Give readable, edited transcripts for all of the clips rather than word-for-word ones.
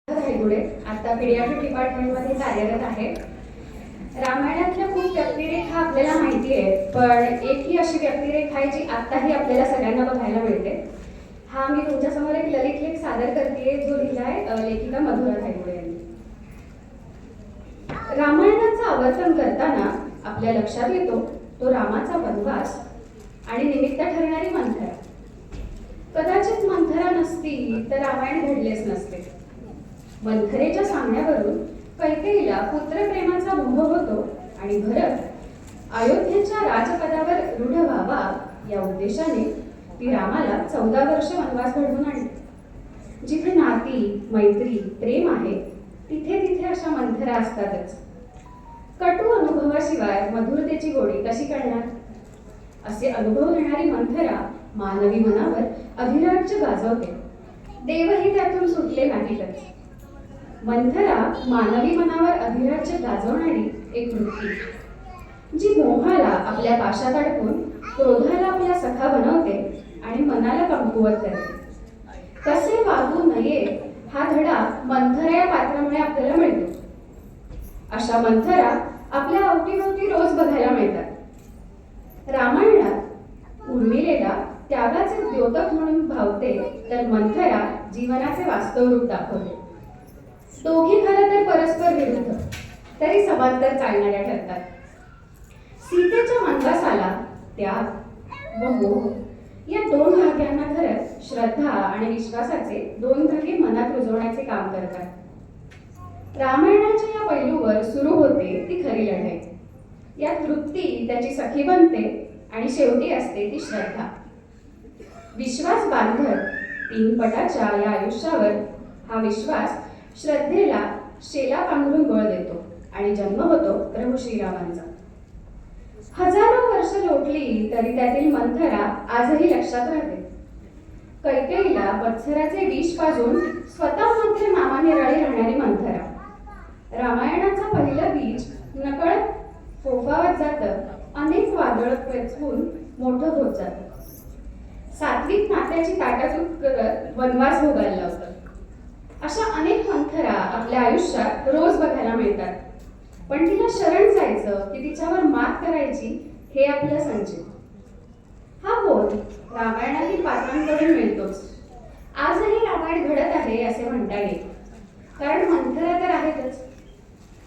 धायगुडे आता पीडीआयट्रिक डिपार्टमेंटमध्ये कार्यरत आहे. रामायणातल्या खूप व्यक्तिरेखा आपल्याला माहिती आहे, पण एक ही अशी व्यक्तिरेखा आहे जी आत्ताही आपल्याला सगळ्यांना बघायला मिळते. हा मी तुमच्यासमोर एक ललित लेख सादर करते जो लिहिलाय लेखिका मधुरा धायगुडे यांनी. रामायणाचं आवर्तन करताना आपल्या लक्षात येतो तो रामाचा वनवास आणि निमित्त ठरणारी मंथरा. कदाचित मंथरा नसती तर रामायण घडलेच नसते. मंथरेच्या सांगण्यावरून कैकेयीला पुत्रप्रेमाचा मोह होतो आणि भरत अयोध्येच्या राजपदावर रूढ व्हावा या उद्देशाने ती रामाला 14 वर्ष वनवास घडवून आणली. जिथे नाती, मैत्री, प्रेम आहे तिथे तिथे अशा मंथरा असतातच. कटू अनुभवाशिवाय मधुरतेची गोडी कशी कळणार? असे अनुभव देणारी मंथरा मानवी मनावर अधिराज्य गाजवते. देवही त्यातून सुटले नाहीतच. मंथरा मानवी मनावर अधिराज्य गाजवणारी एक वृत्ती जी मोहाला आपल्या पाशात अडकून क्रोधाला आपल्या सखा बनवते आणि मनाला कमकुवत करते. कसे वागू नये हा धडा मंथरा या पात्रामुळे आपल्याला मिळतो. अशा मंथरा आपल्या अवतीभोवती रोज बघायला मिळतात. रामायणात उर्मिलेला त्यागाचे द्योतक म्हणून भावते तर मंथरा जीवनाचे वास्तव रूप दाखवते. दोघी खरं तर परस्पर विरुद्ध तरी समांतर चालणाऱ्या ठरतात. सीतेच्या वनवासाला त्याग व मोह या दोन धाग्यांना धरत श्रद्धा आणि विश्वासाचे दोन धागे मनात रुजवण्याचे काम करतात. रामायणाच्या या पैलूवर सुरू होते ती खरी लढाई. यात वृत्ती त्याची सखी बनते आणि शेवटी असते ती श्रद्धा. विश्वास बांधत 3 पटाच्या या आयुष्यावर हा विश्वास श्रद्धेला शेला पांघरून बळ देतो आणि जन्म होतो प्रभू श्रीरामांचा. हजारो वर्ष लोटली तरी त्यातील मंथरा आजही लक्षात राहते. कैकेयीला वत्सराचे विष पाजून स्वतः मंत्र नावाने राळी राहणारी मंथरा. रामायणाचं पहिलं बीज नकळत फोफावत जातं. अनेक वादळ पेचवून मोठं होत जातं. सात्विक नात्याची ताटातूट करत वनवास भोगायला लावतं. अशा अनेक मंथरा आपल्या आयुष्यात रोज बघायला मिळतात, पण तिला शरण जायचं की तिच्यावर मात करायची हे आपलं संचित. हा बोध रामायणातील पात्रांकडून मिळतोच. आजही रामायण घडत आहे असे म्हणता येईल, कारण मंथरा तर आहेतच.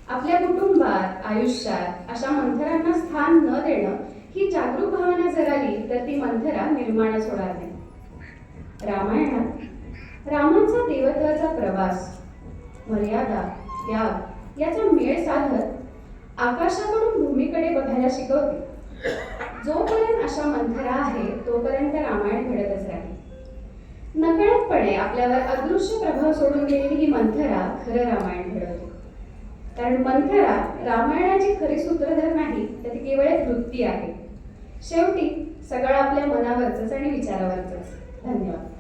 आपल्या कुटुंबात, आयुष्यात अशा मंथरांना स्थान न देणं ही जागरूक भावना जर आली तर ती मंथरा निर्माणच होणार नाही. रामायणात रामाचा देवत्वाचा प्रवास, मर्यादा, त्याग याचा मेळ साधत आकाशाकडून भूमीकडे बघायला शिकवते. जोपर्यंत अशा मंथरा आहे तोपर्यंत रामायण घडतच राहील. नकळतपणे आपल्यावर अदृश्य प्रभाव सोडून गेलेली ही मंथरा खरं रामायण घडवते. कारण मंथरा रामायणाची खरी सूत्रधार नाही तर ती केवळ एक वृत्ती आहे. शेवटी सगळं आपल्या मनावरच आणि विचारावरच. धन्यवाद.